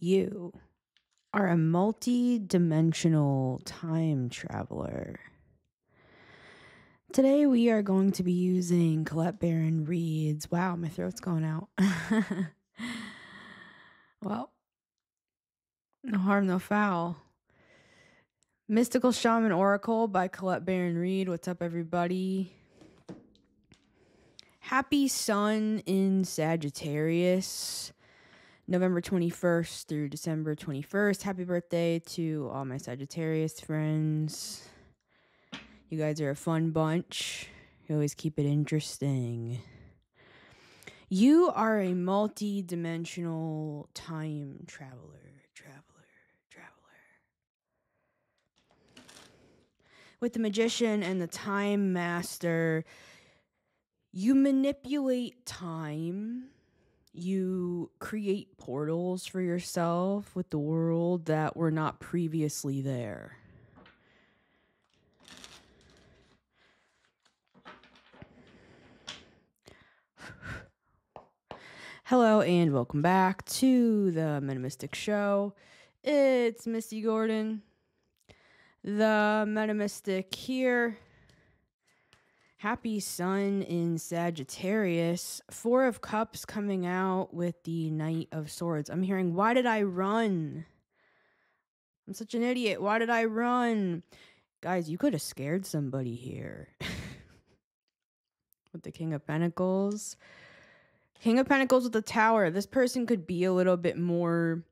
You are a multi-dimensional time traveler. Today we are going to be using Colette Baron Reed's... Wow, my throat's going out. Well, no harm, no foul. Mystical Shaman Oracle by Colette Baron Reed. What's up, everybody? Happy Sun in Sagittarius. November 21st through December 21st. Happy birthday to all my Sagittarius friends. You guys are a fun bunch. You always keep it interesting. You are a multi-dimensional time traveler. With the Magician and the Time Master, you manipulate time. You create portals for yourself with the world that were not previously there. Hello and welcome back to the Metamystic Show. It's Missy Gordon, the Metamystic here. Happy Sun in Sagittarius. 4 of Cups coming out with the Knight of Swords. I'm hearing, why did I run? I'm such an idiot. Why did I run? Guys, you could have scared somebody here. With the King of Pentacles. King of Pentacles with the Tower. This person could be a little bit more...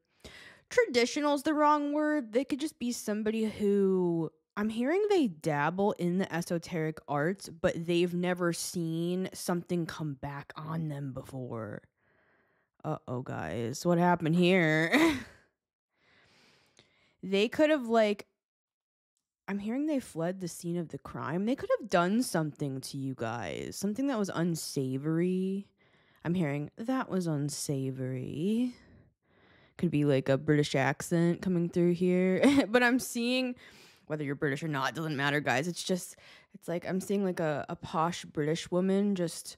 Traditional is the wrong word. They could just be somebody who... I'm hearing they dabble in the esoteric arts, but they've never seen something come back on them before. Uh-oh, guys. What happened here? They could have, I'm hearing they fled the scene of the crime. They could have done something to you guys. Something that was unsavory. I'm hearing that was unsavory. Could be like a British accent coming through here. But I'm seeing... Whether you're British or not, doesn't matter, guys. It's like I'm seeing like a posh British woman just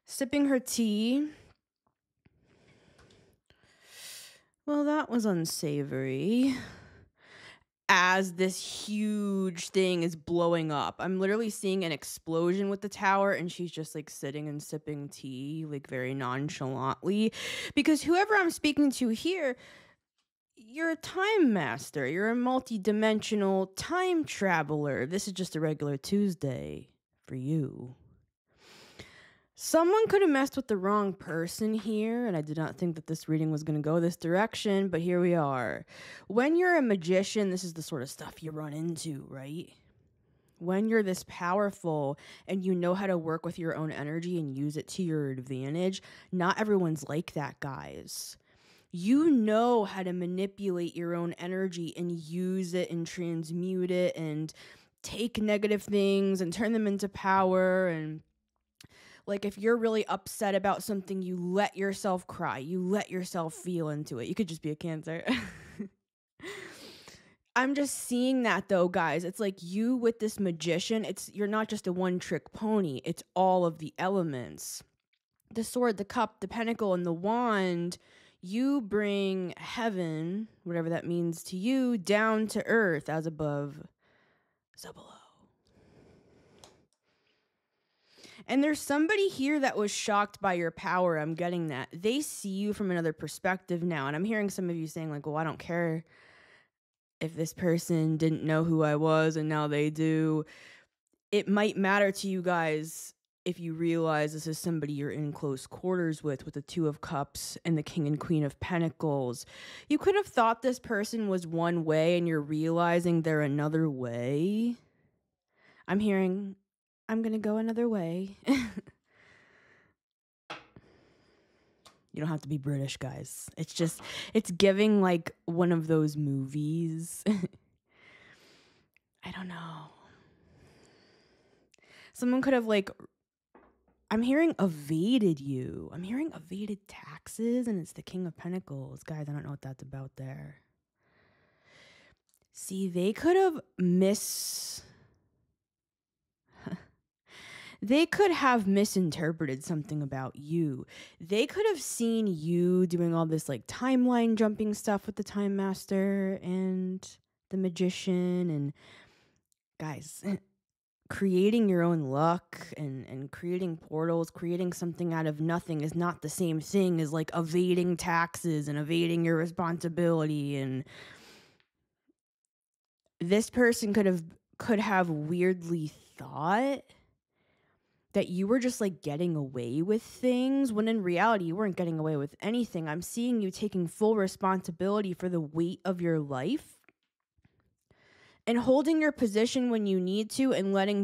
sipping her tea. Well, that was unsavory. As this huge thing is blowing up. I'm literally seeing an explosion with the tower, and she's just like sitting and sipping tea, like very nonchalantly. Because whoever I'm speaking to here... You're a time master. You're a multi-dimensional time traveler. This is just a regular Tuesday for you. Someone could have messed with the wrong person here, and I did not think that this reading was going to go this direction, but here we are. When you're a magician, this is the sort of stuff you run into, right? When you're this powerful and you know how to work with your own energy and use it to your advantage, not everyone's like that, guys. You know how to manipulate your own energy and use it and transmute it and take negative things and turn them into power. And like if you're really upset about something, you let yourself cry. You let yourself feel into it. You could just be a Cancer. I'm just seeing that though, guys. It's like you with this magician, you're not just a one-trick pony. It's all of the elements. The sword, the cup, the pentacle, and the wand... You bring heaven, whatever that means to you, down to earth, as above, so below. And there's somebody here that was shocked by your power. I'm getting that. They see you from another perspective now. And I'm hearing some of you saying, like, well, I don't care if this person didn't know who I was and now they do. It might matter to you guys if you realize this is somebody you're in close quarters with the 2 of Cups and the King and Queen of Pentacles. You could have thought this person was one way and you're realizing they're another way. I'm hearing, I'm going to go another way. You don't have to be British, guys. It's giving like one of those movies. I don't know. Someone could have I'm hearing evaded you. I'm hearing evaded taxes, and it's the King of Pentacles. Guys, I don't know what that's about there. See, they could have They could have misinterpreted something about you. They could have seen you doing all this like timeline jumping stuff with the Time Master and the Magician, and guys, creating your own luck and creating portals, creating something out of nothing is not the same thing as like evading taxes and evading your responsibility. And this person could have weirdly thought that you were just like getting away with things, when in reality you weren't getting away with anything. I'm seeing you taking full responsibility for the weight of your life and holding your position when you need to, and letting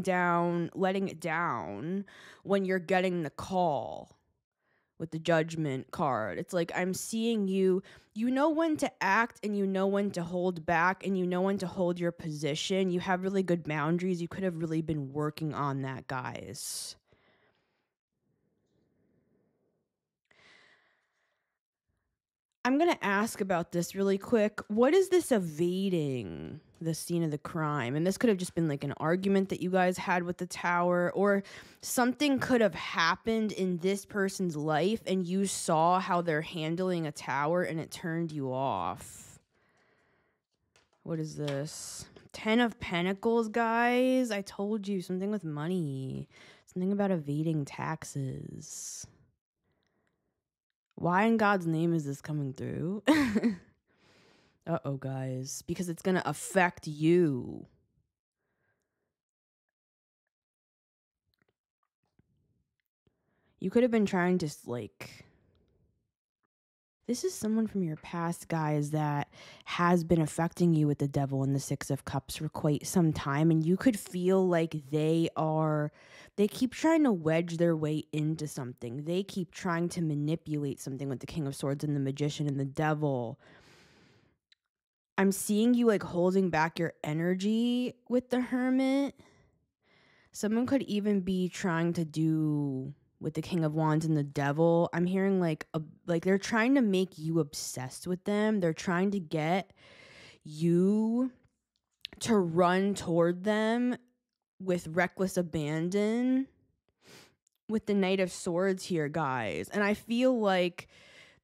it down when you're getting the call with the Judgment card. It's like I'm seeing you know when to act, and you know when to hold back, and you know when to hold your position. You have really good boundaries. You could have really been working on that, guys. I'm going to ask about this really quick. What is this evading the scene of the crime? And this could have just been like an argument that you guys had with the tower, or something could have happened in this person's life and you saw how they're handling a tower and it turned you off. What is this? 10 of Pentacles, guys. I told you, something with money. Something about evading taxes. Why in God's name is this coming through? Uh-oh, guys. Because it's going to affect you. You could have been trying to, like... This is someone from your past, guys, that has been affecting you with the Devil and the Six of Cups for quite some time. And you could feel like they keep trying to wedge their way into something. They keep trying to manipulate something with the King of Swords and the Magician and the Devil. I'm seeing you like holding back your energy with the Hermit. Someone could even be trying to do with the King of Wands and the Devil. I'm hearing like they're trying to make you obsessed with them. They're trying to get you to run toward them with reckless abandon with the Knight of Swords here, guys. And I feel like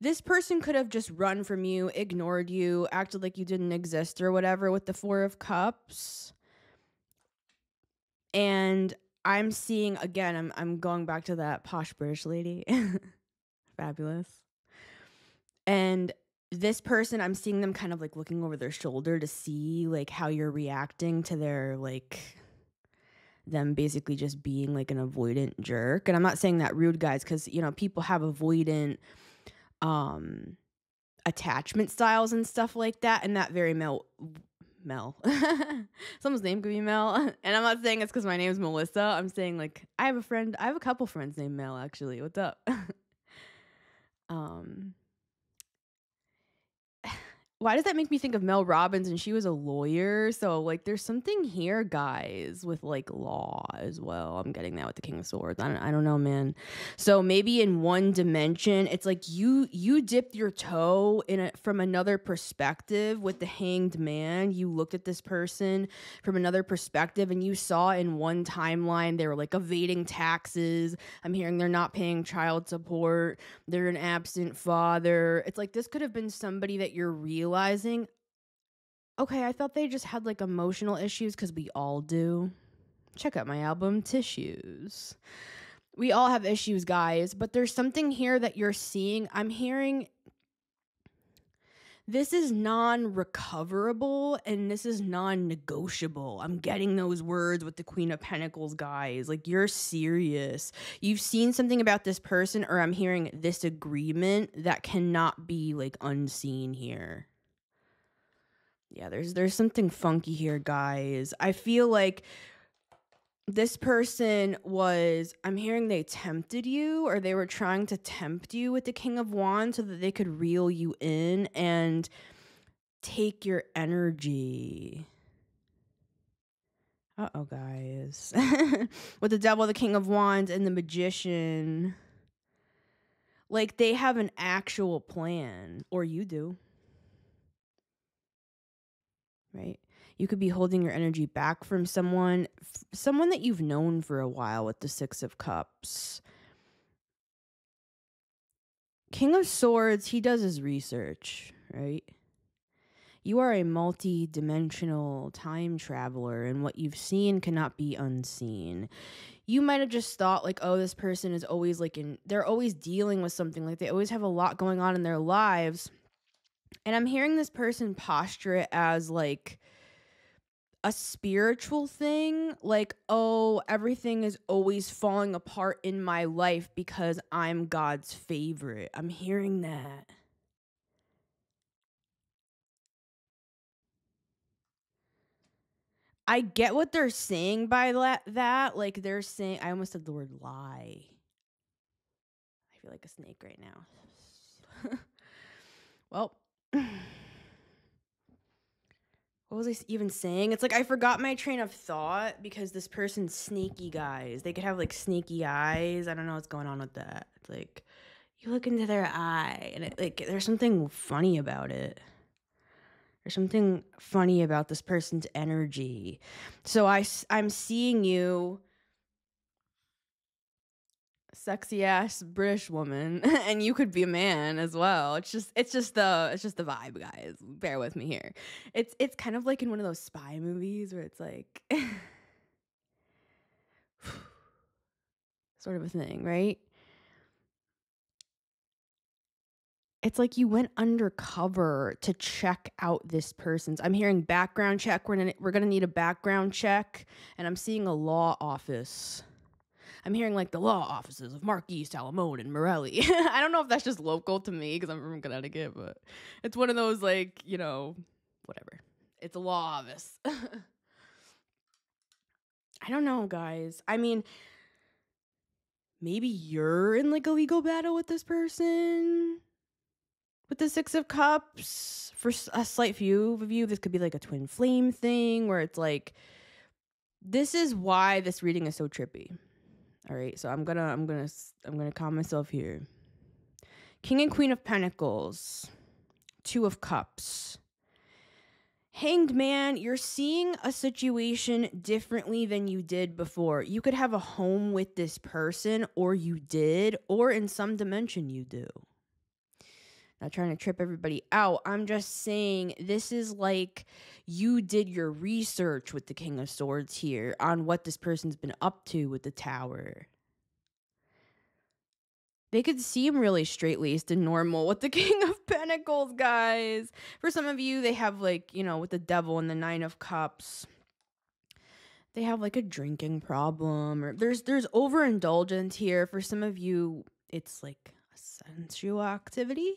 this person could have just run from you, ignored you, acted like you didn't exist or whatever with the Four of Cups. And I'm seeing, again, I'm going back to that posh British lady. Fabulous. And this person, I'm seeing them kind of like looking over their shoulder to see like how you're reacting to their like them basically just being like an avoidant jerk. And I'm not saying that rude, guys, because, you know, people have avoidant attachment styles and stuff like that. And that very Mel. Someone's name could be Mel. And I'm not saying it's because my name's Melissa. I'm saying like I have a couple friends named Mel, actually. What's up? Why does that make me think of Mel Robbins? And she was a lawyer. So like there's something here, guys, with like law as well. I'm getting that with the King of Swords. I don't know, man. So maybe in one dimension, it's like you dipped your toe in it from another perspective with the Hanged Man. You looked at this person from another perspective and you saw in one timeline they were like evading taxes. I'm hearing they're not paying child support. They're an absent father. It's like this could have been somebody that you're realizing, okay, I thought they just had like emotional issues, because we all do. Check out my album Tissues. We all have issues, guys, but there's something here that you're seeing. I'm hearing this is non-recoverable and this is non-negotiable. I'm getting those words with the Queen of Pentacles, guys. Like, you're serious. You've seen something about this person, or I'm hearing this agreement that cannot be like unseen here. Yeah, there's something funky here, guys. I feel like this person I'm hearing they tempted you, or they were trying to tempt you with the King of Wands so that they could reel you in and take your energy. Uh-oh, guys. With the Devil, the King of Wands, and the Magician. Like, they have an actual plan, or you do. Right? You could be holding your energy back from someone that you've known for a while with the Six of Cups. King of Swords, he does his research, right? You are a multi-dimensional time traveler, and what you've seen cannot be unseen. You might have just thought like, oh, this person is always like they're always dealing with something. Like they always have a lot going on in their lives. And I'm hearing this person posture it as like a spiritual thing. Like, oh, everything is always falling apart in my life because I'm God's favorite. I'm hearing that. I get what they're saying by that. Like they're saying, I almost said the word lie. I feel like a snake right now. Well, what was I even saying? It's like I forgot my train of thought because this person's sneaky, guys. They could have like sneaky eyes. I don't know what's going on with that. It's like you look into their eye and there's something funny about it. There's something funny about this person's energy. So I'm seeing you, sexy ass British woman, and you could be a man as well. It's just the vibe, guys. Bear with me here. It's kind of like in one of those spy movies where it's like sort of a thing, right? It's like you went undercover to check out this person's. I'm hearing background check. We're gonna need a background check, and I'm seeing a law office. I'm hearing like the law offices of Marquis, Salamone, and Morelli. I don't know if that's just local to me because I'm from Connecticut, but it's one of those like, you know, whatever. It's a law office. I don't know, guys. I mean, maybe you're in like a legal battle with this person. With the Six of Cups, for a slight view of you, this could be like a twin flame thing where it's like, this is why this reading is so trippy. All right, so I'm gonna calm myself here. King and Queen of Pentacles, Two of Cups. Hanged Man, you're seeing a situation differently than you did before. You could have a home with this person, or you did, or in some dimension you do. Not trying to trip everybody out. I'm just saying this is like you did your research with the King of Swords here on what this person's been up to with the Tower. They could seem really straight-laced and normal with the King of Pentacles, guys. For some of you, they have like, you know, with the Devil and the Nine of Cups, they have like a drinking problem, or there's overindulgence here. For some of you, it's like sensual activity.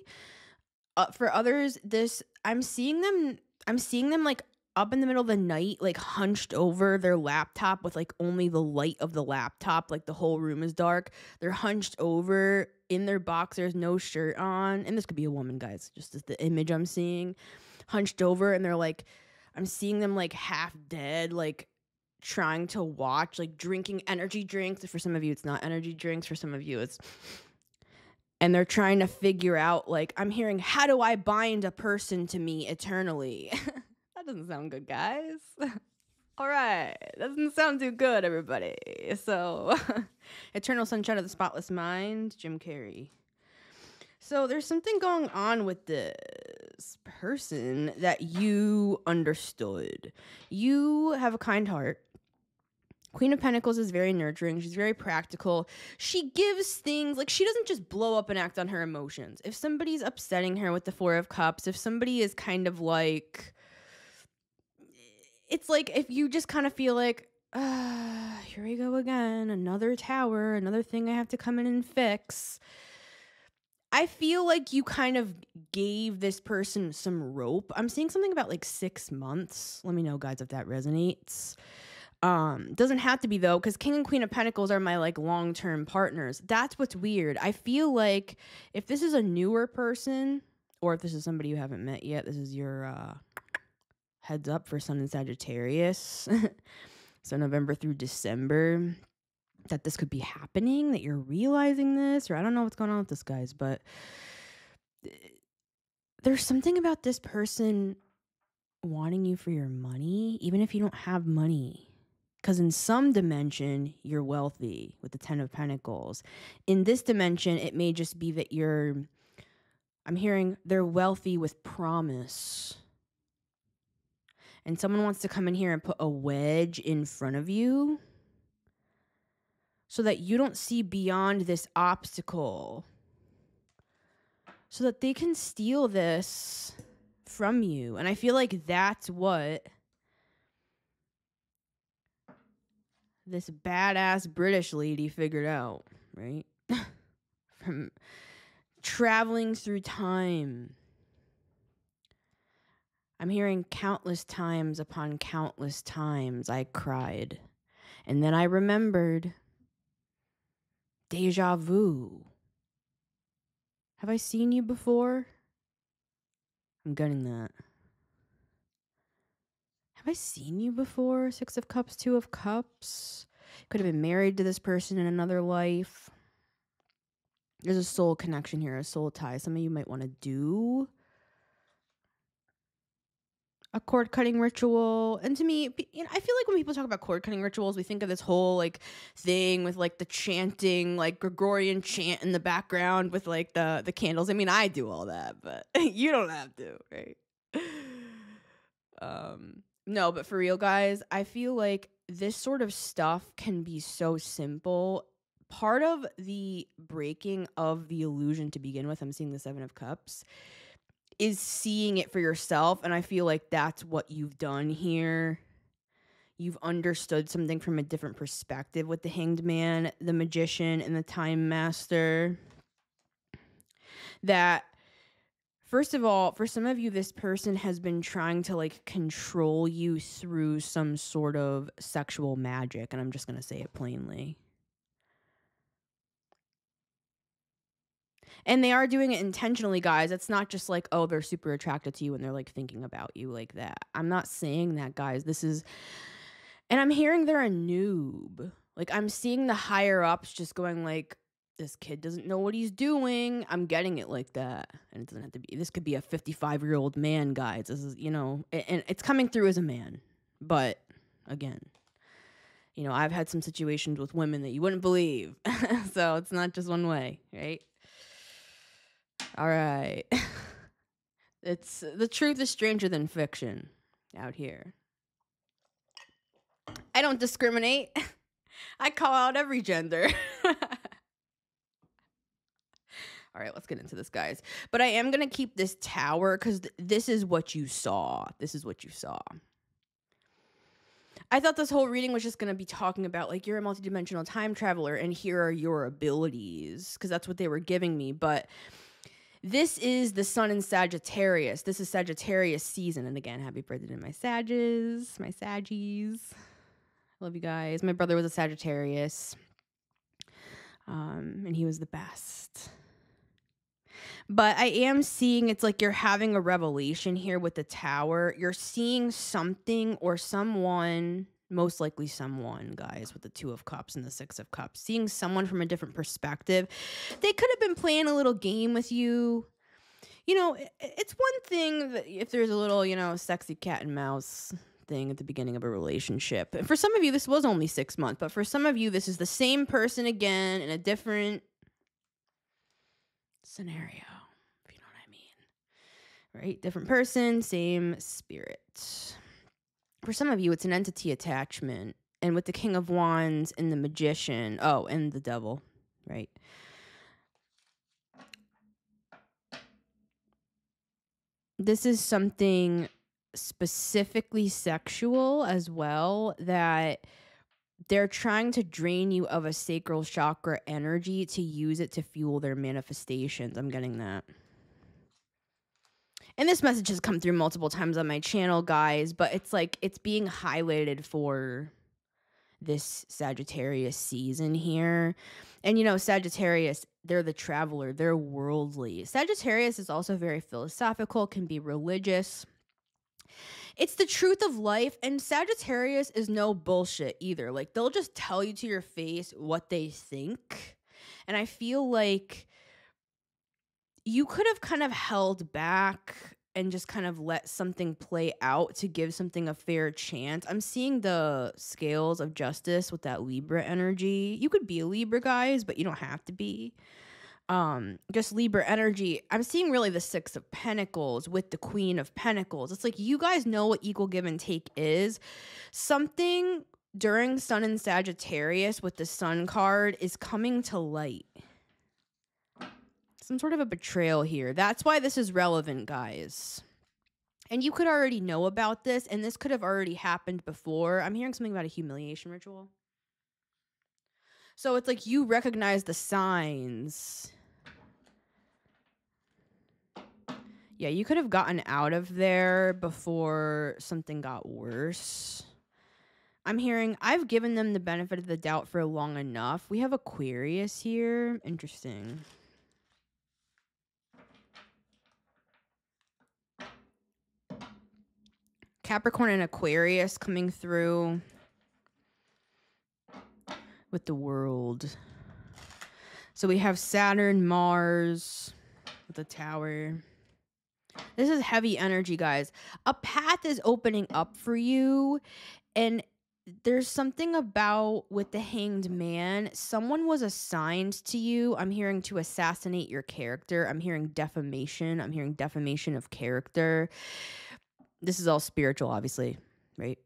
For others, I'm seeing them like up in the middle of the night, like hunched over their laptop with like only the light of the laptop, like the whole room is dark. They're hunched over in their boxers, no shirt on, and this could be a woman, guys, just as the image I'm seeing, hunched over, and they're like, I'm seeing them like half dead, like trying to watch, like drinking energy drinks. For some of you, it's not energy drinks. For some of you, it's... And they're trying to figure out, like, I'm hearing, how do I bind a person to me eternally? That doesn't sound good, guys. All right. Doesn't sound too good, everybody. So, Eternal Sunshine of the Spotless Mind, Jim Carrey. So, there's something going on with this person that you understood. You have a kind heart. Queen of Pentacles is very nurturing. She's very practical. She gives things, like she doesn't just blow up and act on her emotions. If somebody's upsetting her with the Four of Cups, if somebody is kind of like, it's like if you just kind of feel like, here we go again, another tower, another thing I have to come in and fix. I feel like you kind of gave this person some rope. I'm seeing something about like 6 months. Let me know, guys, if that resonates. Doesn't have to be though, because King and Queen of Pentacles are my like long-term partners. That's what's weird. I feel like if this is a newer person, or if this is somebody you haven't met yet, this is your heads up for Sun and Sagittarius. So November through December, that this could be happening, that you're realizing this, or I don't know what's going on with this, guys, but there's something about this person wanting you for your money, even if you don't have money. Because in some dimension, you're wealthy with the 10 of Pentacles. In this dimension, it may just be that I'm hearing they're wealthy with promise. And someone wants to come in here and put a wedge in front of you so that you don't see beyond this obstacle, so that they can steal this from you. And I feel like that's what this badass British lady figured out, right? From traveling through time. I'm hearing countless times upon countless times I cried. And then I remembered. Deja vu. Have I seen you before? I'm getting that. Have I seen you before? 6 of Cups, 2 of Cups. Could have been married to this person in another life. There's a soul connection here, a soul tie. Some of you might want to do a cord cutting ritual. And to me, you know, I feel like when people talk about cord cutting rituals, we think of this whole like thing with like the chanting, like Gregorian chant in the background with like the candles. I mean, I do all that, but you don't have to, right? No, but for real, guys, I feel like this sort of stuff can be so simple. Part of the breaking of the illusion to begin with, I'm seeing the 7 of Cups, is seeing it for yourself. And I feel like that's what you've done here. You've understood something from a different perspective with the Hanged Man, the Magician, and the Time Master. That, first of all, for some of you, this person has been trying to like control you through some sort of sexual magic. And I'm just going to say it plainly. And they are doing it intentionally, guys. It's not just like, oh, they're super attracted to you and they're like thinking about you like that. I'm not saying that, guys. This is, and I'm hearing they're a noob. Like, I'm seeing the higher ups just going like, this kid doesn't know what he's doing. I'm getting it like that. And it doesn't have to be, this could be a 55-year-old man, guys. This is, you know, and it's coming through as a man. But again, you know, I've had some situations with women that you wouldn't believe. So it's not just one way, right? All right. It's the truth is stranger than fiction out here. I don't discriminate. I call out every gender. All right, let's get into this, guys. But I am going to keep this tower because this is what you saw. This is what you saw. I thought this whole reading was just going to be talking about, like, you're a multidimensional time traveler and here are your abilities, because that's what they were giving me. But this is the sun in Sagittarius. This is Sagittarius season. And again, happy birthday to my Saggies. Love you guys. My brother was a Sagittarius. And he was the best. But I am seeing it's like you're having a revelation here with the tower. You're seeing something or someone, most likely someone, guys, with the 2 of Cups and the 6 of Cups, seeing someone from a different perspective. They could have been playing a little game with you. You know, it's one thing that if there's a little, you know, sexy cat and mouse thing at the beginning of a relationship. And for some of you, this was only 6 months, but for some of you, this is the same person again in a different scenario, if you know what I mean. Right? Different person, same spirit. For some of you, it's an entity attachment. And with the King of Wands and the Magician, oh, and the Devil, right? This is something specifically sexual as well, that they're trying to drain you of a sacral chakra energy to use it to fuel their manifestations. I'm getting that. And this message has come through multiple times on my channel, guys, but it's like it's being highlighted for this Sagittarius season here. And, you know, Sagittarius, they're the traveler. They're worldly. Sagittarius is also very philosophical, can be religious. It's the truth of life. And Sagittarius is no bullshit either. Like, they'll just tell you to your face what they think. And I feel like you could have kind of held back and just kind of let something play out to give something a fair chance. I'm seeing the scales of justice with that Libra energy. You could be a Libra, guys, but you don't have to be. Just Libra energy. I'm seeing really the Six of Pentacles with the Queen of Pentacles. It's like you guys know what equal give and take is. Something during Sun and Sagittarius with the Sun card is coming to light. Some sort of a betrayal here. That's why this is relevant, guys. And you could already know about this, and this could have already happened before. I'm hearing something about a humiliation ritual. So it's like you recognize the signs. Yeah, you could have gotten out of there before something got worse. I'm hearing, I've given them the benefit of the doubt for long enough. We have Aquarius here. Interesting. Capricorn and Aquarius coming through with the World. So we have Saturn, Mars with the Tower. This is heavy energy, guys. A path is opening up for you, and there's something about with the Hanged Man. Someone was assigned to you. I'm hearing to assassinate your character. I'm hearing defamation. I'm hearing defamation of character. This is all spiritual, obviously, right?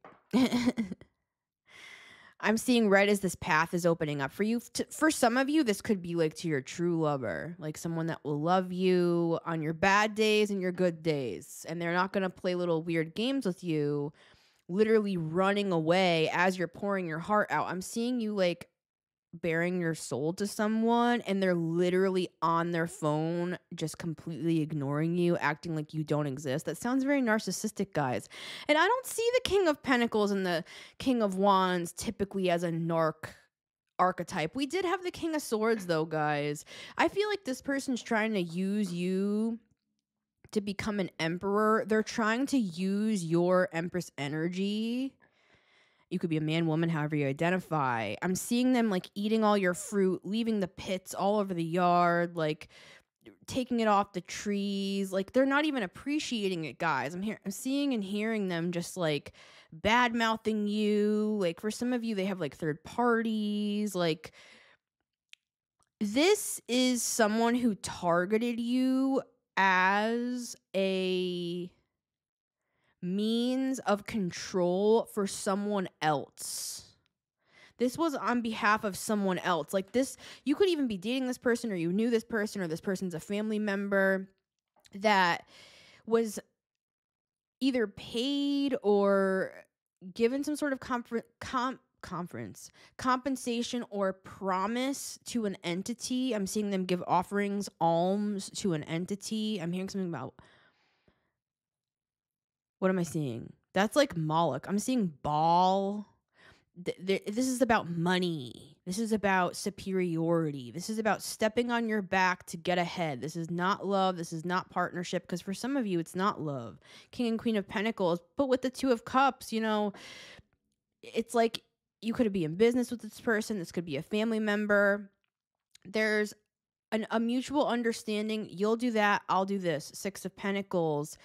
I'm seeing red as this path is opening up for you. For some of you, this could be like to your true lover, like someone that will love you on your bad days and your good days. And they're not going to play little weird games with you, literally running away as you're pouring your heart out. I'm seeing you like bearing your soul to someone, and they're literally on their phone, just completely ignoring you, acting like you don't exist. That sounds very narcissistic, guys. And I don't see the King of Pentacles and the King of Wands typically as a narc archetype. We did have the King of Swords, though, guys. I feel like this person's trying to use you to become an emperor. They're trying to use your Empress energy. You could be a man, woman, however you identify. I'm seeing them like eating all your fruit, leaving the pits all over the yard, like taking it off the trees. Like they're not even appreciating it, guys. I'm seeing and hearing them just like bad mouthing you. Like for some of you, they have like third parties. Like this is someone who targeted you as a means of control for someone else. This was on behalf of someone else. Like this, you could even be dating this person, or you knew this person, or this person's a family member that was either paid or given some sort of compensation or promise to an entity. I'm seeing them give offerings, alms to an entity. I'm hearing something about, what am I seeing? That's like Moloch. I'm seeing Baal. This is about money. This is about superiority. This is about stepping on your back to get ahead. This is not love. This is not partnership. Because for some of you, it's not love. King and Queen of Pentacles. But with the Two of Cups, you know, it's like you could be in business with this person. This could be a family member. There's a mutual understanding. You'll do that. I'll do this. Six of Pentacles.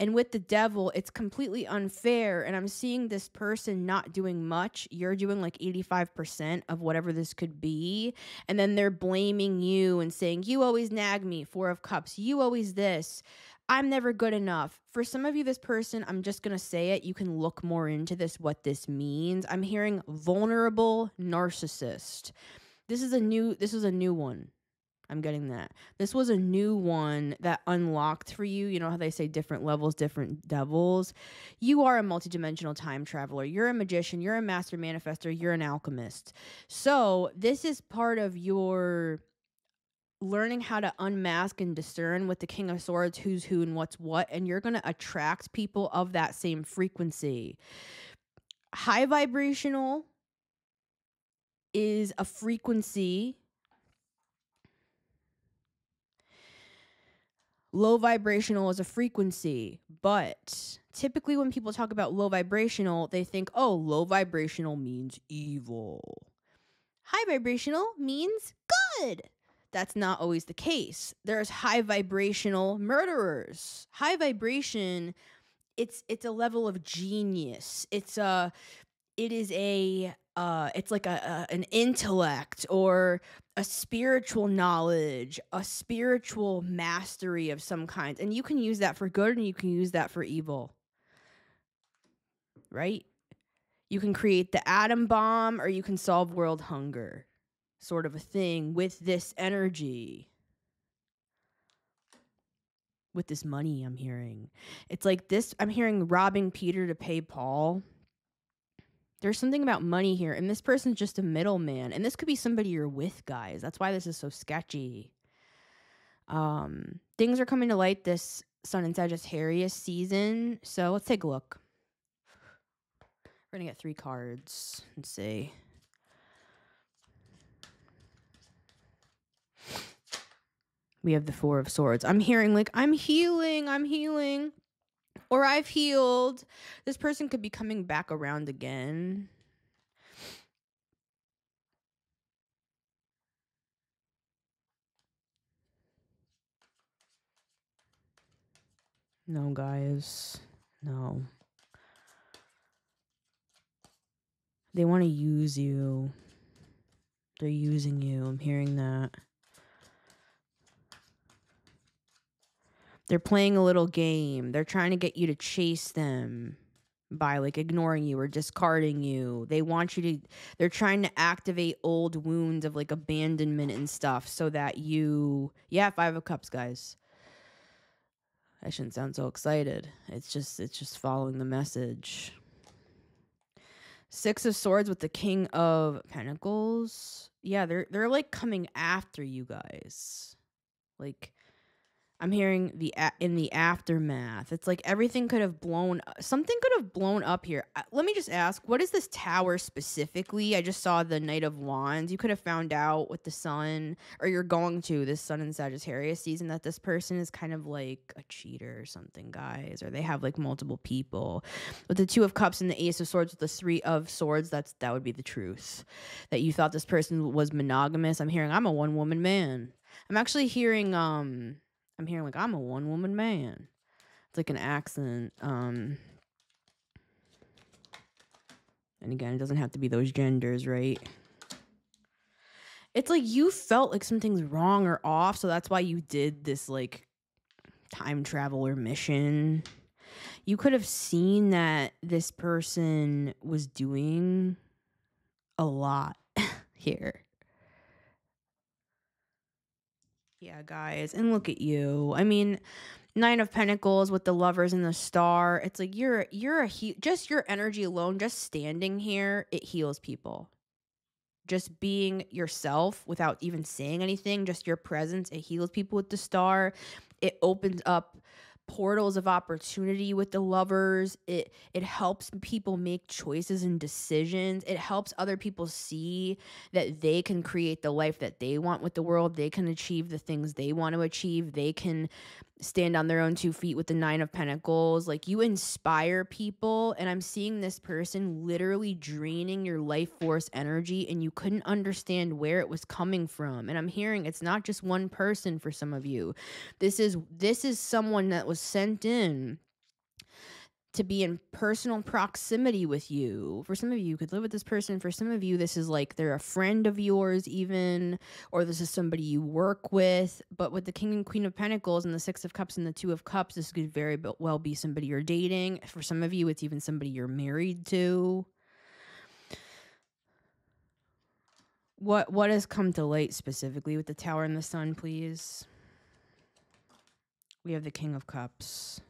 And with the Devil, it's completely unfair. And I'm seeing this person not doing much. You're doing like 85% of whatever this could be. And then they're blaming you and saying, you always nag me. Four of Cups. You always this. I'm never good enough. For some of you, this person, I'm just going to say it. You can look more into this, what this means. I'm hearing vulnerable narcissist. This is a new one. I'm getting that. This was a new one that unlocked for you. You know how they say different levels, different devils? You are a multidimensional time traveler. You're a magician. You're a master manifestor. You're an alchemist. So this is part of your learning how to unmask and discern with the King of Swords, who's who and what's what. And you're going to attract people of that same frequency. High vibrational is a frequency. Low vibrational is a frequency, but typically when people talk about low vibrational, they think, oh, low vibrational means evil. High vibrational means good. that's not always the case. There's high vibrational murderers. High vibration, it's a level of genius. It's like an intellect or a spiritual knowledge, a spiritual mastery of some kind. And you can use that for good and you can use that for evil. Right? You can create the atom bomb or you can solve world hunger. Sort of a thing with this energy. With this money I'm hearing. It's like this, I'm hearing robbing Peter to pay Paul. There's something about money here, and this person's just a middleman. And this could be somebody you're with, guys. That's why this is so sketchy. Things are coming to light this Sun and Sagittarius season. So let's take a look. We're going to get 3 cards and see. We have the 4 of Swords. I'm hearing like, I'm healing. Or I've healed. This person could be coming back around again. No, guys. No. They want to use you. They're using you. I'm hearing that. They're playing a little game. They're trying to get you to chase them by like ignoring you or discarding you. They want you to, they're trying to activate old wounds of like abandonment and stuff so that you, yeah, 5 of Cups, guys. I shouldn't sound so excited. It's just following the message. 6 of Swords with the King of Pentacles. Yeah, they're like coming after you guys. Like, I'm hearing in the aftermath. It's like everything could have something could have blown up here. Let me just ask, what is this tower specifically? I just saw the Knight of Wands. You could have found out with the Sun, or you're going to this Sun and Sagittarius season, that this person is kind of like a cheater or something, guys, or they have like multiple people. With the 2 of Cups and the Ace of Swords with the 3 of Swords, that would be the truth. That you thought this person was monogamous. I'm hearing, I'm a one-woman man. I'm actually hearing, I'm hearing like, I'm a one-woman man. It's like an accent. And again, it doesn't have to be those genders, right? It's like you felt like something's wrong or off, so that's why you did this like time traveler mission. You could have seen that this person was doing a lot here. Yeah, guys, and look at you. I mean, 9 of Pentacles with the Lovers and the Star. It's like just your energy alone, just standing here, it heals people. Just being yourself without even saying anything, just your presence, it heals people with the Star. It opens up portals of opportunity with the Lovers. It helps people make choices and decisions. It helps other people see that they can create the life that they want with the world. They can achieve the things they want to achieve. They can stand on their own 2 feet with the 9 of Pentacles. Like, you inspire people, and I'm seeing this person literally draining your life force energy, and you couldn't understand where it was coming from. And I'm hearing it's not just one person for some of you. This is someone that was sent in to be in personal proximity with you. For some of you, you could live with this person. For some of you, this is like they're a friend of yours even, or this is somebody you work with. But with the King and Queen of Pentacles and the 6 of Cups and the 2 of Cups, this could very well be somebody you're dating. For some of you, it's even somebody you're married to. What has come to light specifically with the Tower and the Sun, please? We have the King of Cups.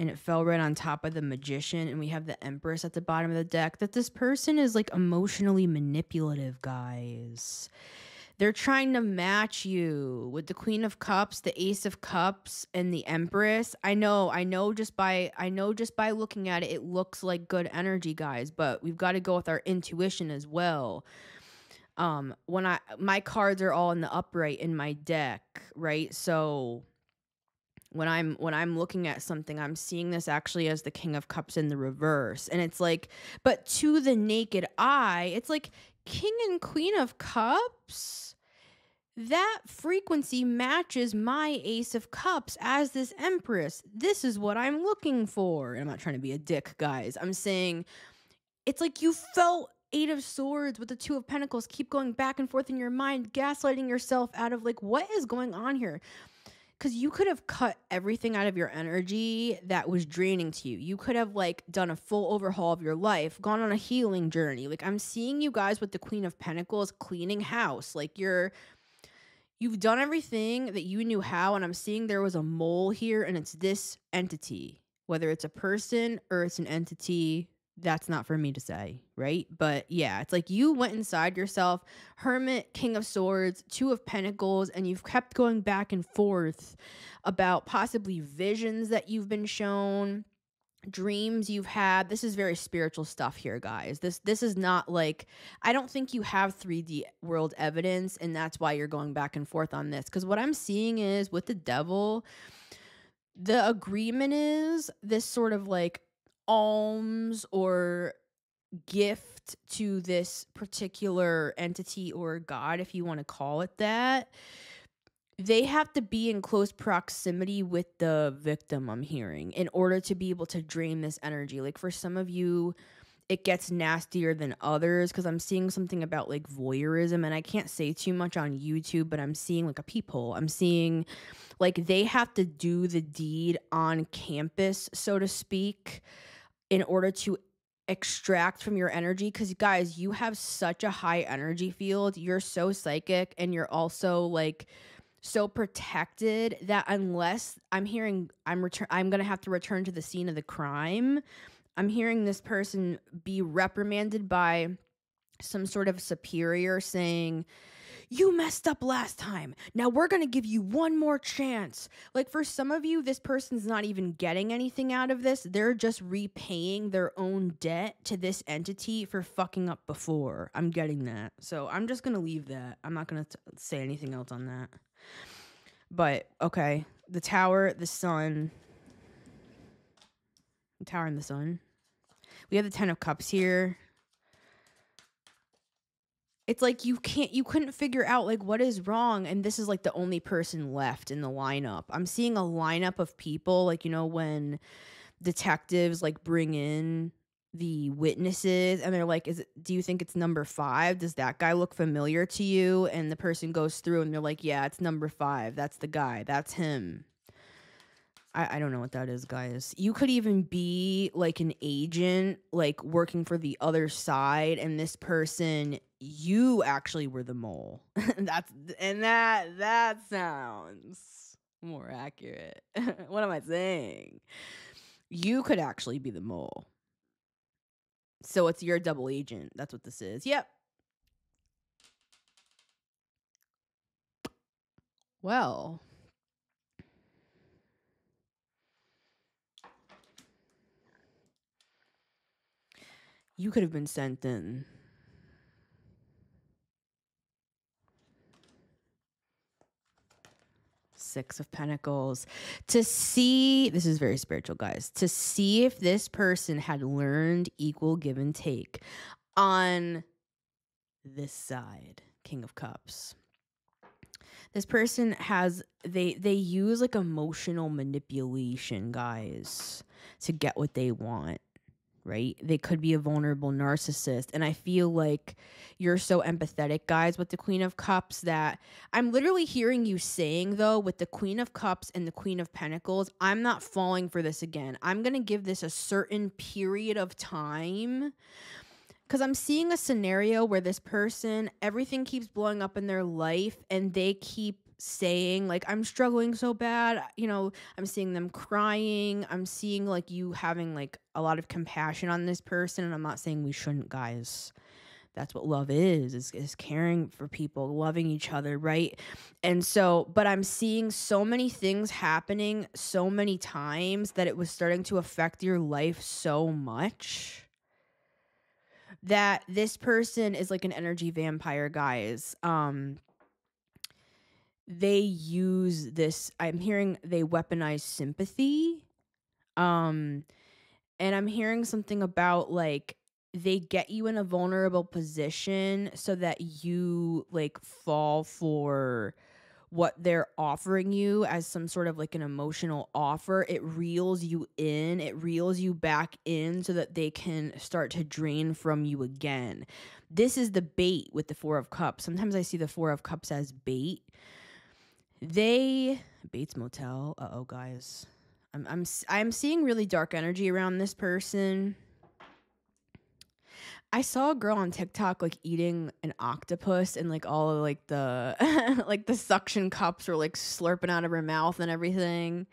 And it fell right on top of the Magician, and we have the Empress at the bottom of the deck. That this person is like emotionally manipulative, guys. They're trying to match you with the Queen of Cups, the Ace of Cups, and the Empress. I know just by looking at it, it looks like good energy, guys, but we've got to go with our intuition as well. My cards are all in the upright in my deck, right? So when I'm looking at something, I'm seeing this actually as the King of Cups in the reverse. And it's like, but to the naked eye, it's like King and Queen of Cups, that frequency matches my Ace of Cups as this Empress. This is what I'm looking for. And I'm not trying to be a dick, guys. I'm saying it's like you felt Eight of Swords with the Two of Pentacles keep going back and forth in your mind, gaslighting yourself out of like, what is going on here? Because you could have cut everything out of your energy that was draining to you. You could have like done a full overhaul of your life, gone on a healing journey. Like I'm seeing you guys with the Queen of Pentacles cleaning house. Like you've done everything that you knew how, and I'm seeing there was a mole here, and it's this entity. Whether it's a person or it's an entity, that's not for me to say, right? But yeah, it's like you went inside yourself, Hermit, King of Swords, Two of Pentacles, and you've kept going back and forth about possibly visions that you've been shown, dreams you've had. This is very spiritual stuff here, guys. This is not like, I don't think you have 3D world evidence, and that's why you're going back and forth on this. Because what I'm seeing is with the Devil, the agreement is this sort of like alms or gift to this particular entity or god, if you want to call it that. They have to be in close proximity with the victim, I'm hearing, in order to be able to drain this energy. Like for some of you, it gets nastier than others, because I'm seeing something about like voyeurism, and I can't say too much on YouTube, but I'm seeing like a peephole. I'm seeing like they have to do the deed on campus, so to speak, in order to extract from your energy. Because guys, you have such a high energy field. You're so psychic, and you're also like so protected that unless I'm hearing I'm going to have to return to the scene of the crime. I'm hearing this person be reprimanded by some sort of superior saying, you messed up last time. Now we're going to give you one more chance. Like for some of you, this person's not even getting anything out of this. They're just repaying their own debt to this entity for fucking up before. I'm getting that. So I'm just going to leave that. I'm not going to say anything else on that. But okay, the Tower, the Sun. The Tower and the Sun. We have the Ten of Cups here. It's like you couldn't figure out like what is wrong, and this is like the only person left in the lineup. I'm seeing a lineup of people, like, you know, when detectives like bring in the witnesses and they're like, do you think it's number 5? Does that guy look familiar to you? And the person goes through and they're like, yeah, it's number 5. That's the guy. That's him. I don't know what that is, guys. You could even be like an agent, like working for the other side, and this person, you actually were the mole. that sounds more accurate. What am I saying? You could actually be the mole. So it's your double agent. That's what this is. Yep. Well, you could have been sent in. Six of Pentacles. To see, this is very spiritual, guys, to see if this person had learned equal give and take on this side, King of Cups. This person has, they use like emotional manipulation, guys, to get what they want. Right? They could be a vulnerable narcissist. And I feel like you're so empathetic, guys, with the Queen of Cups, that I'm literally hearing you saying, though, with the Queen of Cups and the Queen of Pentacles, I'm not falling for this again. I'm going to give this a certain period of time, because I'm seeing a scenario where this person, everything keeps blowing up in their life, and they keep saying like, I'm struggling so bad, you know, I'm seeing them crying, I'm seeing like you having like a lot of compassion on this person. And I'm not saying we shouldn't, guys. That's what love is caring for people, loving each other, right? And so, but I'm seeing so many things happening so many times that it was starting to affect your life so much that this person is like an energy vampire, guys. They use this, I'm hearing they weaponize sympathy. And I'm hearing something about like they get you in a vulnerable position so that you like fall for what they're offering you as some sort of like an emotional offer. It reels you in, it reels you back in so that they can start to drain from you again. This is the bait with the Four of Cups. Sometimes I see the Four of Cups as bait. Bates Motel. Uh-oh, guys. I'm seeing really dark energy around this person. I saw a girl on TikTok like eating an octopus and like all of like the like the suction cups were like slurping out of her mouth and everything.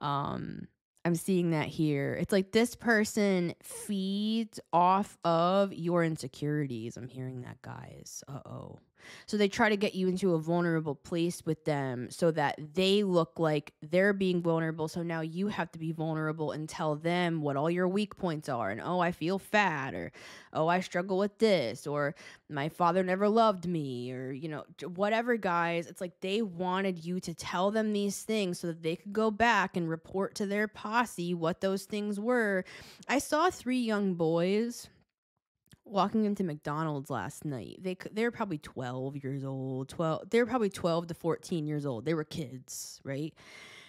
I'm seeing that here. It's like this person feeds off of your insecurities. I'm hearing that, guys. Uh-oh. So they try to get you into a vulnerable place with them so that they look like they're being vulnerable. So now you have to be vulnerable and tell them what all your weak points are. And, oh, I feel fat, or, oh, I struggle with this, or my father never loved me, or, you know, whatever, guys. It's like they wanted you to tell them these things so that they could go back and report to their posse what those things were. I saw 3 young boys walking into McDonald's last night. They were probably 12 years old. They were probably 12 to 14 years old. They were kids, right?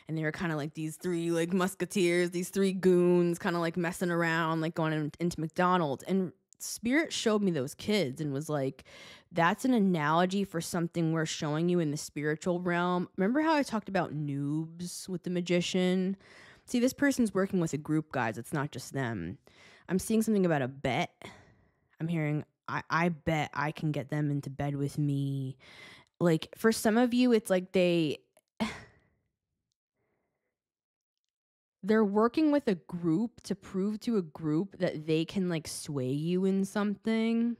And they were kind of like these 3 like musketeers, these 3 goons kind of like messing around, like going into McDonald's. And Spirit showed me those kids and was like, that's an analogy for something we're showing you in the spiritual realm. Remember how I talked about noobs with the magician? See, this person's working with a group, guys. It's not just them. I'm seeing something about a bet. I'm hearing, I bet I can get them into bed with me. Like, for some of you, it's like they're working with a group to prove to a group that they can, like, sway you in something.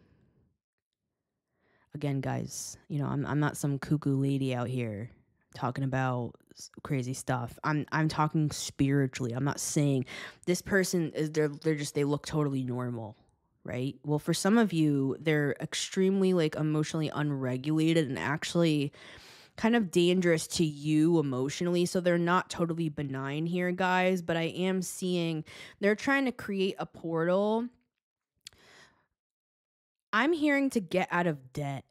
Again, guys, you know, I'm not some cuckoo lady out here talking about crazy stuff. I'm talking spiritually. I'm not saying this person is, they look totally normal. Right? Well, for some of you, they're extremely like emotionally unregulated and actually kind of dangerous to you emotionally. So they're not totally benign here, guys, but I am seeing they're trying to create a portal. I'm hearing to get out of debt.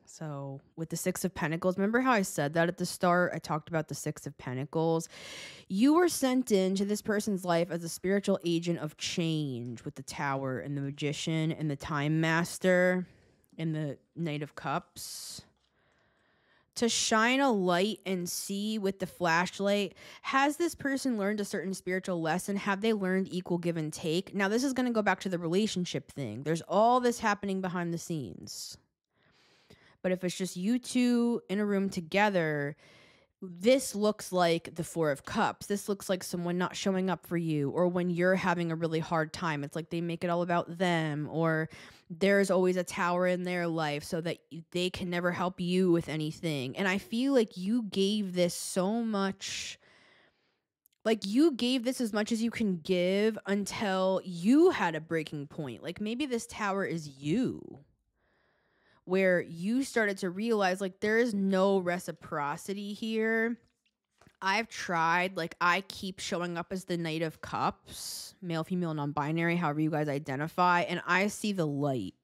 So with the 6 of Pentacles, remember how I said that at the start? I talked about the 6 of Pentacles. You were sent into this person's life as a spiritual agent of change with the Tower and the Magician and the Time Master and the Knight of Cups. To shine a light and see with the flashlight. Has this person learned a certain spiritual lesson? Have they learned equal give and take? Now, this is going to go back to the relationship thing. There's all this happening behind the scenes. But if it's just you two in a room together, this looks like the 4 of Cups. This looks like someone not showing up for you, or when you're having a really hard time, it's like they make it all about them, or there's always a tower in their life so that they can never help you with anything. And I feel like you gave this so much, like you gave this as much as you can give until you had a breaking point. Like maybe this tower is you, where you started to realize like there is no reciprocity here. I've tried, like I keep showing up as the Knight of Cups, male, female, non-binary, however you guys identify, and I see the light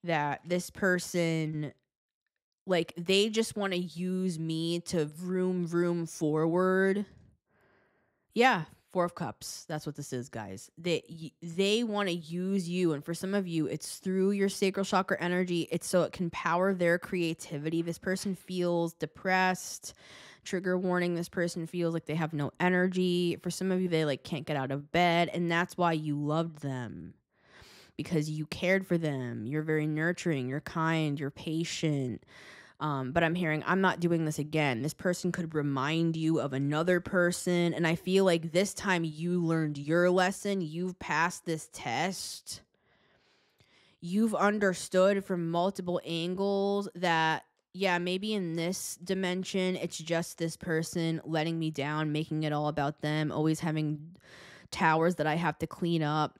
that this person, like they just want to use me to vroom forward. Yeah. 4 of Cups. That's what this is, guys. They want to use you. And for some of you, it's through your sacral chakra energy. It's so it can power their creativity. This person feels depressed. Trigger warning. This person feels like they have no energy. For some of you, they like can't get out of bed. And that's why you loved them. Because you cared for them. You're very nurturing. You're kind. You're patient. But I'm hearing, I'm not doing this again. This person could remind you of another person. And I feel like this time you learned your lesson. You've passed this test. You've understood from multiple angles that, yeah, maybe in this dimension, it's just this person letting me down, making it all about them, always having towers that I have to clean up.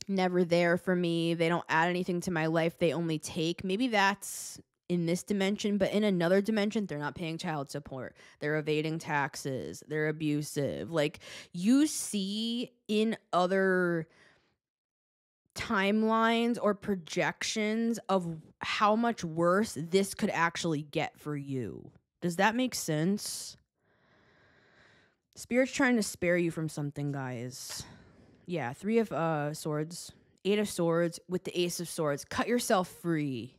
Never there for me. They don't add anything to my life. They only take. Maybe that's in this dimension, but in another dimension, they're not paying child support. They're evading taxes. They're abusive. Like you see in other timelines or projections of how much worse this could actually get for you. Does that make sense? Spirit's trying to spare you from something, guys. Yeah, 3 of swords, 8 of swords with the ace of swords. Cut yourself free.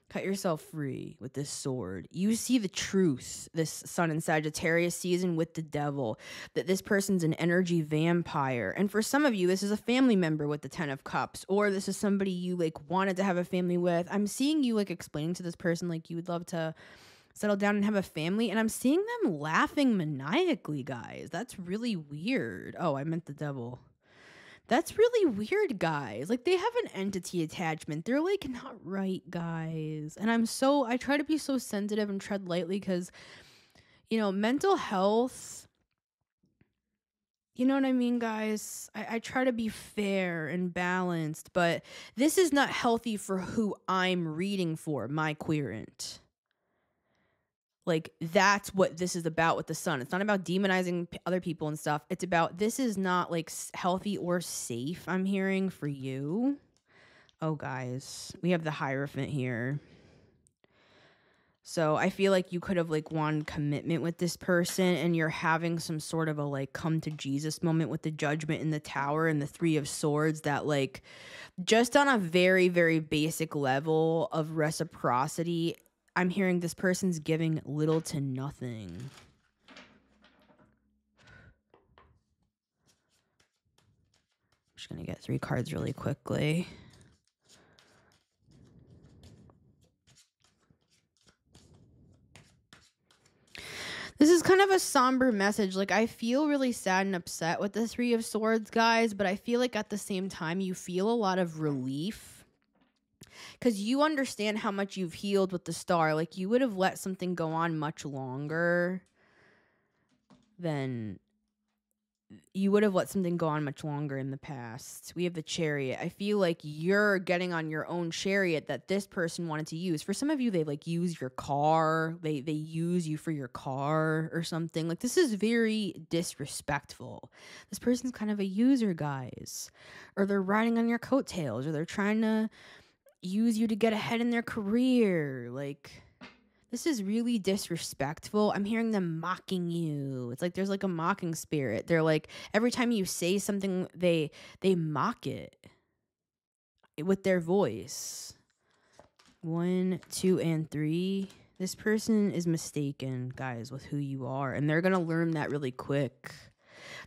Cut yourself free with this sword. You see the truth this Sun in Sagittarius season with the devil, that this person's an energy vampire. And for some of you, this is a family member with the 10 of cups, or this is somebody you like wanted to have a family with. I'm seeing you like explaining to this person like you would love to settle down and have a family, and I'm seeing them laughing maniacally, guys. That's really weird. Oh, I meant the devil. That's really weird, guys. Like, they have an entity attachment. They're, like, not right, guys. And I try to be so sensitive and tread lightly because, you know, mental health, you know what I mean, guys? I try to be fair and balanced, but this is not healthy for who I'm reading for, my querent. Like, that's what this is about with the Sun. It's not about demonizing other people and stuff. It's about, this is not like healthy or safe, I'm hearing, for you. Oh, guys, we have the Hierophant here. So I feel like you could have like wanted commitment with this person, and you're having some sort of a like come to Jesus moment with the Judgment in the Tower and the 3 of Swords, that like just on a very, very basic level of reciprocity, I'm hearing this person's giving little to nothing. I'm just going to get 3 cards really quickly. This is kind of a somber message. Like, I feel really sad and upset with the 3 of Swords, guys, but I feel like at the same time you feel a lot of relief. Because you understand how much you've healed with the Star. Like, you would have let something go on much longer than... You would have let something go on much longer in the past. We have the Chariot. I feel like you're getting on your own chariot that this person wanted to use. For some of you, they, like, use your car. They use you for your car or something. Like, this is very disrespectful. This person's kind of a user, guys. Or they're riding on your coattails. Or they're trying to use you to get ahead in their career. Like, this is really disrespectful. I'm hearing them mocking you. It's like there's like a mocking spirit. They're like, every time you say something, they mock it with their voice. 1, 2, and 3. This person is mistaken, guys, with who you are, and they're gonna learn that really quick.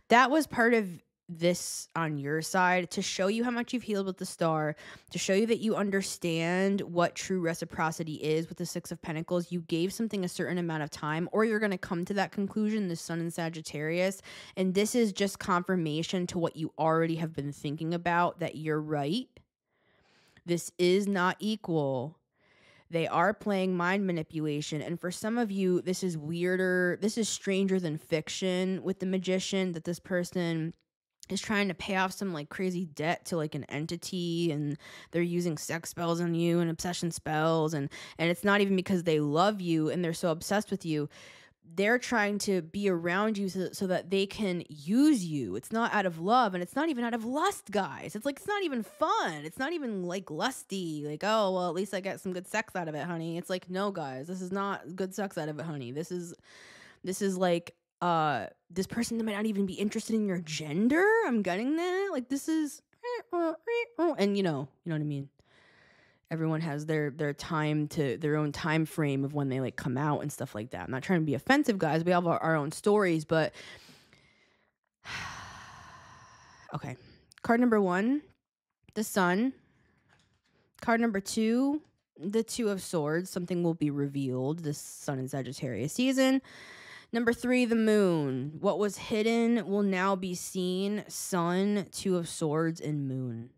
That was part of this on your side, to show you how much you've healed with the Star, to show you that you understand what true reciprocity is with the 6 of Pentacles. You gave something a certain amount of time, or you're going to come to that conclusion, the Sun in Sagittarius, and this is just confirmation to what you already have been thinking about, that you're right. This is not equal. They are playing mind manipulation, and for some of you, this is weirder. This is stranger than fiction with the Magician, that this person is trying to pay off some like crazy debt to like an entity, and they're using sex spells on you and obsession spells, and it's not even because they love you and they're so obsessed with you. They're trying to be around you so that they can use you. It's not out of love, and it's not even out of lust, guys. It's like, it's not even fun. It's not even like lusty. Like, oh, well, at least I get some good sex out of it, honey. It's like, no, guys, this is not good sex out of it, honey. This is like, this person that might not even be interested in your gender. I'm getting that. Like, this is, and you know what I mean? Everyone has their time, to their own time frame of when they like come out and stuff like that. I'm not trying to be offensive, guys. We all have our own stories, but okay. Card number 1, the Sun. Card number 2, the 2 of Swords. Something will be revealed this Sun in Sagittarius season. Number 3, the Moon. What was hidden will now be seen. Sun, 2 of Swords, and Moon.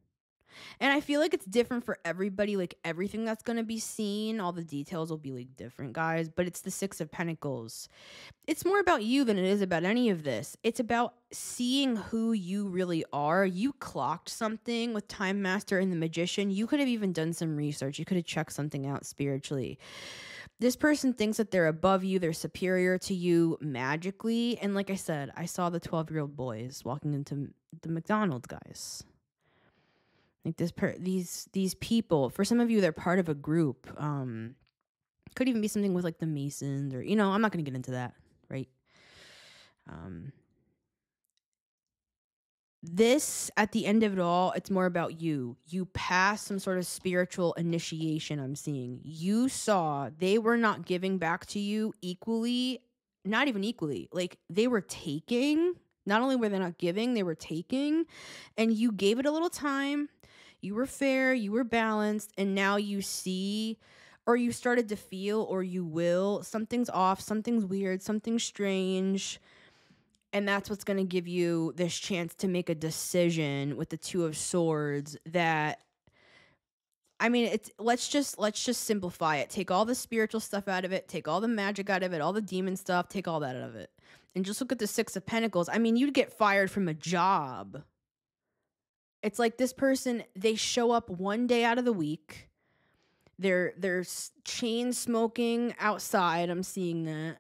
And I feel like it's different for everybody. Like, everything that's going to be seen, all the details will be like different, guys. But it's the 6 of Pentacles. It's more about you than it is about any of this. It's about seeing who you really are. You clocked something with Time Master and the Magician. You could have even done some research. You could have checked something out spiritually. This person thinks that they're above you, they're superior to you magically. And like I said, I saw the 12-year-old boys walking into the McDonald's, guys. Like these people, for some of you, they're part of a group. Could even be something with like the Masons, or I'm not going to get into that, right? This, at the end of it all, it's more about you. You passed some sort of spiritual initiation, I'm seeing. You saw they were not giving back to you equally, not even equally. Like, they were taking. Not only were they not giving, they were taking. And you gave it a little time. You were fair, you were balanced, and now you see, or you started to feel, or you will, something's off, something's weird, something's strange. And that's what's going to give you this chance to make a decision with the Two of Swords that, I mean, let's just simplify it. Take all the spiritual stuff out of it. Take all the magic out of it. All the demon stuff. Take all that out of it. And just look at the Six of Pentacles. I mean, you'd get fired from a job. It's like this person, they show up one day out of the week. They're chain smoking outside. I'm seeing that.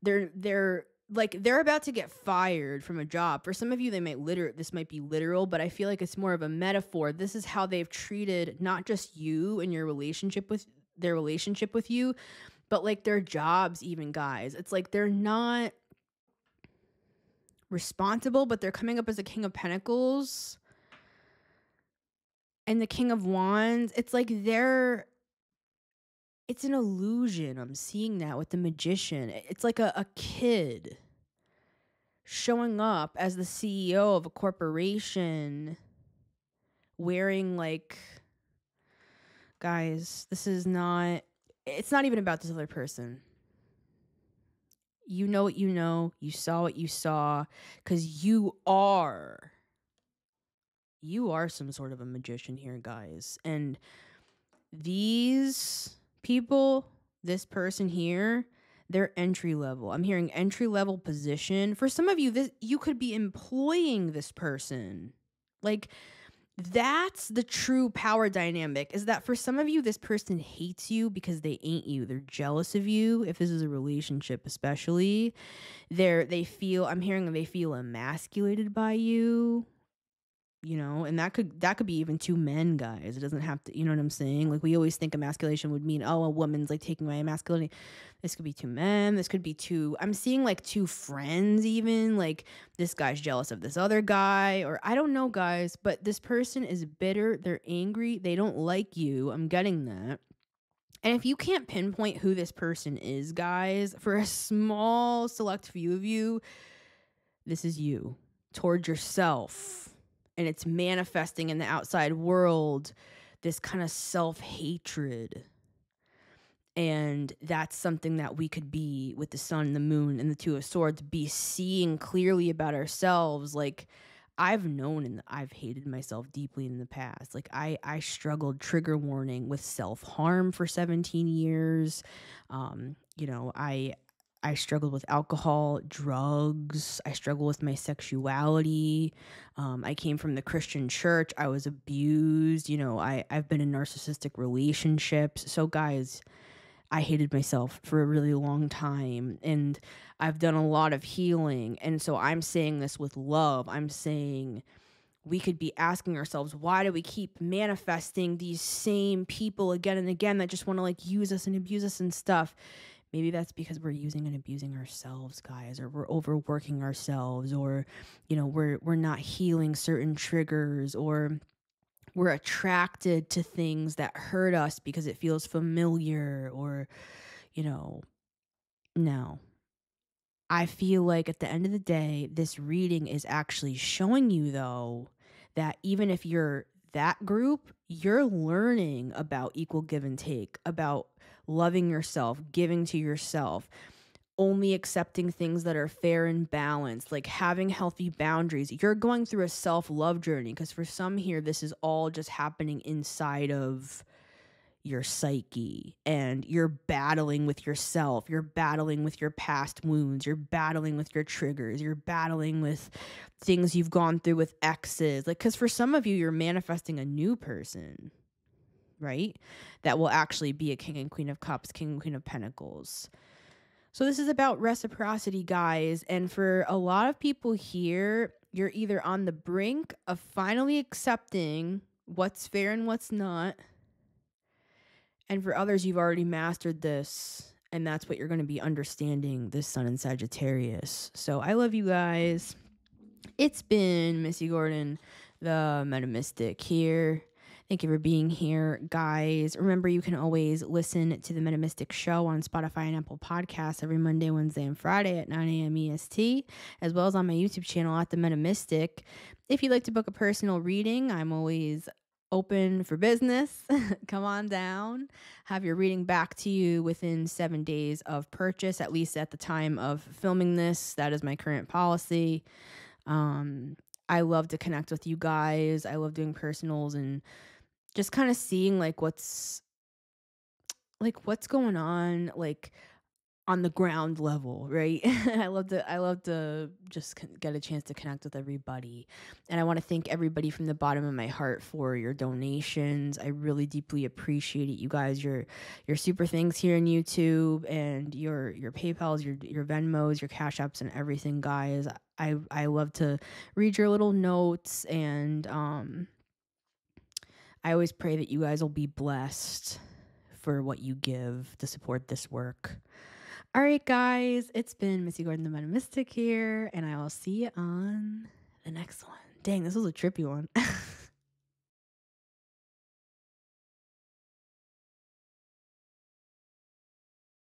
They're about to get fired from a job. For some of you, this might be literal, but I feel like it's more of a metaphor. This is how they've treated not just you and their relationship with you, but like their jobs even, guys. It's like they're not responsible, but they're coming up as a King of Pentacles and the King of Wands. It's like it's an illusion. I'm seeing that with the Magician. It's like a kid showing up as the CEO of a corporation wearing guys, it's not even about this other person. You know what you know. You saw what you saw, because you are some sort of a magician here, guys. And these people, this person here, they're entry level. I'm hearing entry level position. For some of you, you could be employing this person. Like, that's the true power dynamic, is that for some of you, this person hates you because they ain't you. They're jealous of you. If this is a relationship, especially, they feel emasculated by you. And that could be even two men, guys. It doesn't have to, you know what I'm saying? Like, we always think emasculation would mean, oh, a woman's like taking my masculinity. This could be two men. This could be I'm seeing like two friends even. Like, this guy's jealous of this other guy, or I don't know, guys, but this person is bitter. They're angry. They don't like you. I'm getting that. And if you can't pinpoint who this person is, guys, for a small select few of you, this is you toward yourself. And it's manifesting in the outside world, this kind of self-hatred. And that's something that we could be with the Sun, the Moon, and the Two of Swords, be seeing clearly about ourselves. Like, I've known and I've hated myself deeply in the past. Like, I struggled, trigger warning, with self-harm for 17 years. I struggled with alcohol, drugs. I struggled with my sexuality. I came from the Christian church. I was abused. I've been in narcissistic relationships. So, guys, I hated myself for a really long time. And I've done a lot of healing. And so I'm saying this with love. I'm saying we could be asking ourselves, why do we keep manifesting these same people again and again that just want to use us and abuse us and stuff? Maybe that's because we're using and abusing ourselves, guys, or we're overworking ourselves, or, we're not healing certain triggers, or we're attracted to things that hurt us because it feels familiar, or, no. I feel like at the end of the day, this reading is actually showing you, though, that even if you're that group, you're learning about equal give and take, about loving yourself, giving to yourself, only accepting things that are fair and balanced, like having healthy boundaries. You're going through a self-love journey, because for some here, this is all just happening inside of your psyche, and you're battling with yourself. You're battling with your past wounds. You're battling with your triggers. You're battling with things you've gone through with exes. Because for some of you, you're manifesting a new person, right? That will actually be a King and Queen of Cups, King and Queen of Pentacles. So this is about reciprocity, guys. And for a lot of people here, you're either on the brink of finally accepting what's fair and what's not. And for others, you've already mastered this, and that's what you're going to be understanding this Sun in Sagittarius. So I love you guys. It's been Missy Gordon, the Metamystic here. Thank you for being here, guys. Remember, you can always listen to the Metamystic Show on Spotify and Apple Podcasts every Monday, Wednesday, and Friday at 9 a.m. EST, as well as on my YouTube channel at The Metamystic. If you'd like to book a personal reading, I'm always open for business. Come on down. Have your reading back to you within 7 days of purchase, at least at the time of filming this. That is my current policy. I love to connect with you guys. I love doing personals and just kind of seeing what's going on on the ground level, right? I love to just get a chance to connect with everybody. And I want to thank everybody from the bottom of my heart for your donations. I really deeply appreciate it, you guys. Your super things here on YouTube and your PayPals, your Venmos, your Cash Apps and everything, guys. I love to read your little notes, and I always pray that you guys will be blessed for what you give to support this work. All right, guys, it's been Missy Gordon, the Metamystic here, and I will see you on the next one. Dang, this was a trippy one.